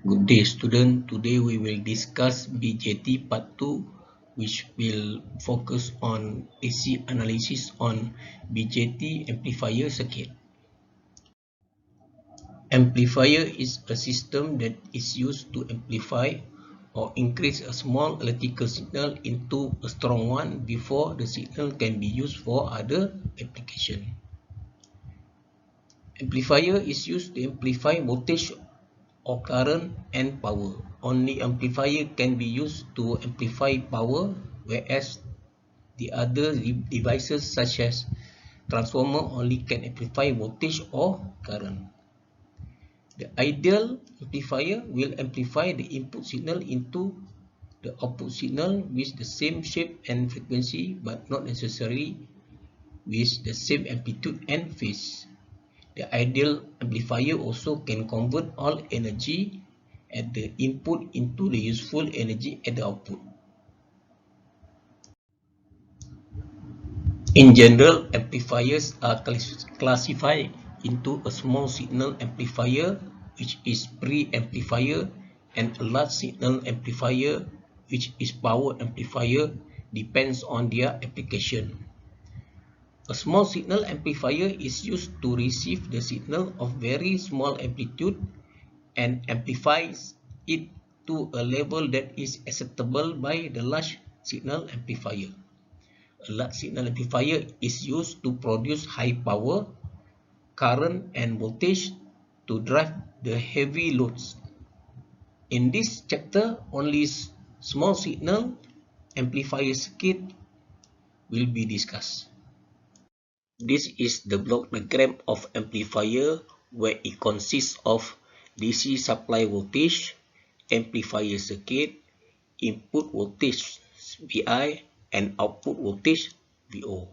Good day, student. Today we will discuss BJT Part 2, which will focus on AC analysis on BJT amplifier circuit. Amplifier is a system that is used to amplify or increase a small electrical signal into a strong one before the signal can be used for other application. Amplifier is used to amplify voltage or current and power. Only amplifier can be used to amplify power, whereas the other devices such as transformer only can amplify voltage or current. The ideal amplifier will amplify the input signal into the output signal with the same shape and frequency, but not necessarily with the same amplitude and phase. The ideal amplifier also can convert all energy at the input into the useful energy at the output. In general, amplifiers are classified into a small signal amplifier, which is pre-amplifier, and a large signal amplifier, which is power amplifier, depends on their application. A small signal amplifier is used to receive the signal of very small amplitude and amplifies it to a level that is acceptable by the large signal amplifier. A large signal amplifier is used to produce high power, current and voltage to drive the heavy loads. In this chapter, only small signal amplifier circuit will be discussed. This is the block diagram of amplifier, where it consists of DC supply voltage, amplifier circuit, input voltage Vi, and output voltage Vo.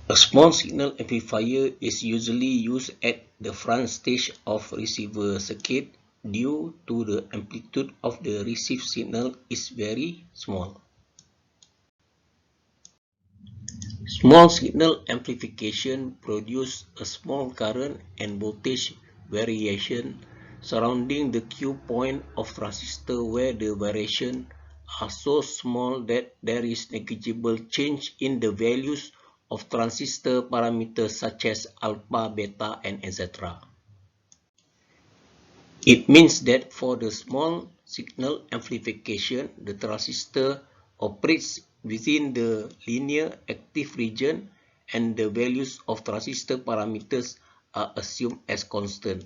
A small signal amplifier is usually used at the front stage of receiver circuit due to the amplitude of the received signal is very small. Small signal amplification produces a small current and voltage variation surrounding the Q point of transistor, where the variation are so small that there is negligible change in the values of transistor parameters such as alpha, beta, and etc. It means that for the small signal amplification, the transistor operates within the linear active region and the values of transistor parameters are assumed as constant.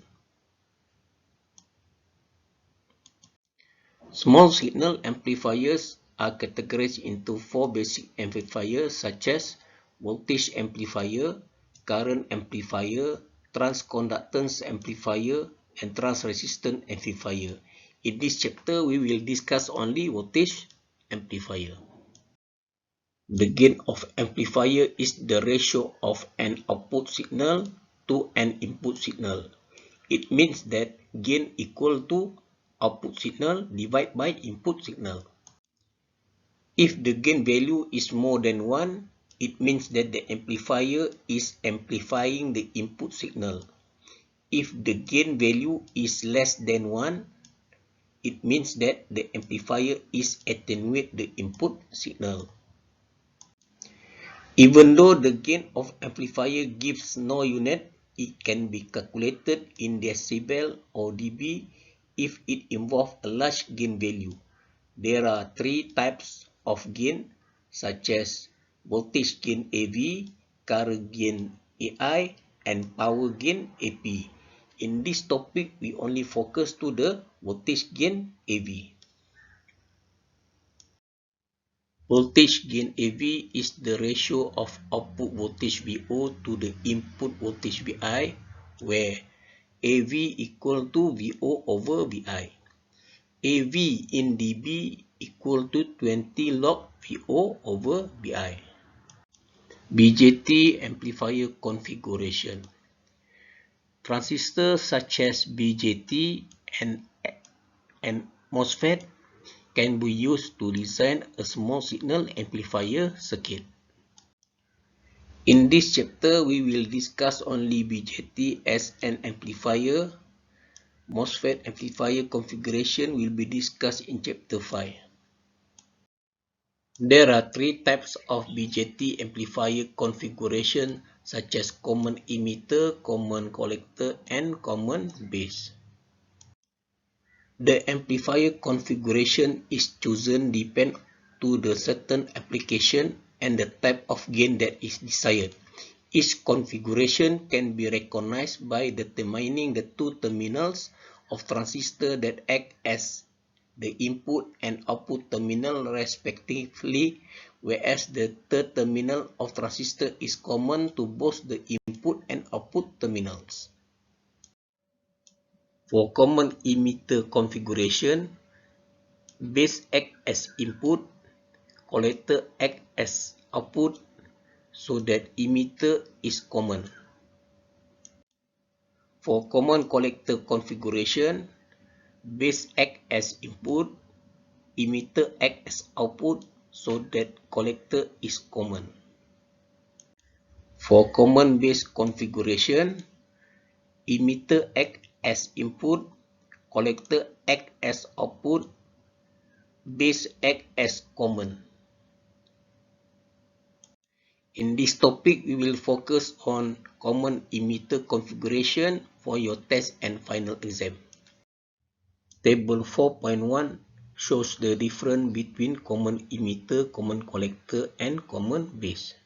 Small signal amplifiers are categorized into four basic amplifiers such as voltage amplifier, current amplifier, transconductance amplifier, and transresistance amplifier. In this chapter, we will discuss only voltage amplifier. The gain of amplifier is the ratio of an output signal to an input signal. It means that gain equal to output signal divided by input signal. If the gain value is more than 1, it means that the amplifier is amplifying the input signal. If the gain value is less than 1, it means that the amplifier is attenuate the input signal. Even though the gain of amplifier gives no unit, it can be calculated in decibel or dB if it involves a large gain value. There are three types of gain, such as voltage gain AV, current gain AI, and power gain AP. In this topic, we only focus to the voltage gain AV. Voltage gain AV is the ratio of output voltage Vo to the input voltage Vi, where AV equal to Vo over Vi. AV in dB equal to 20 log Vo over Vi. BJT amplifier configuration. Transistors such as BJT and MOSFET can be used to design a small signal amplifier circuit. In this chapter, we will discuss only BJT as an amplifier. MOSFET amplifier configuration will be discussed in Chapter 5. There are three types of BJT amplifier configuration such as common emitter, common collector, and common base. The amplifier configuration is chosen depend to the certain application and the type of gain that is desired. Each configuration can be recognized by determining the two terminals of transistor that act as the input and output terminal respectively, whereas the third terminal of transistor is common to both the input and output terminals. For common emitter configuration, base act as input, collector act as output, so that emitter is common. For common collector configuration, base act as input, emitter act as output, so that collector is common. For common base configuration, emitter act as input, collector act as output, base act as common. In this topic, we will focus on common emitter configuration for your test and final exam. Table 4.1 shows the difference between common emitter, common collector, and common base.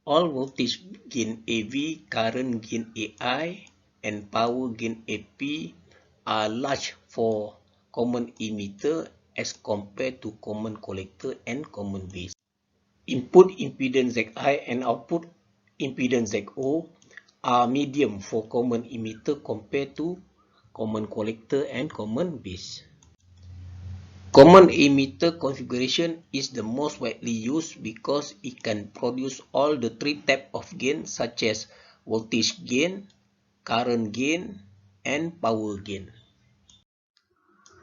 All voltage gain AV, current gain AI, and power gain AP are large for common emitter as compared to common collector and common base. Input impedance Zi and output impedance Zo are medium for common emitter compared to common collector and common base. Common emitter configuration is the most widely used because it can produce all the three types of gain such as voltage gain, current gain, and power gain.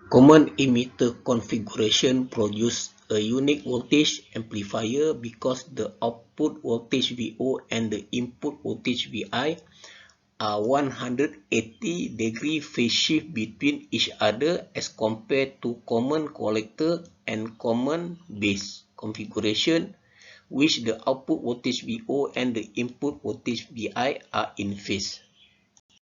Common emitter configuration produces a unique voltage amplifier because the output voltage Vo and the input voltage Vi are 180-degree phase shift between each other as compared to common collector and common base configuration, which the output voltage Vo and the input voltage Vi are in phase.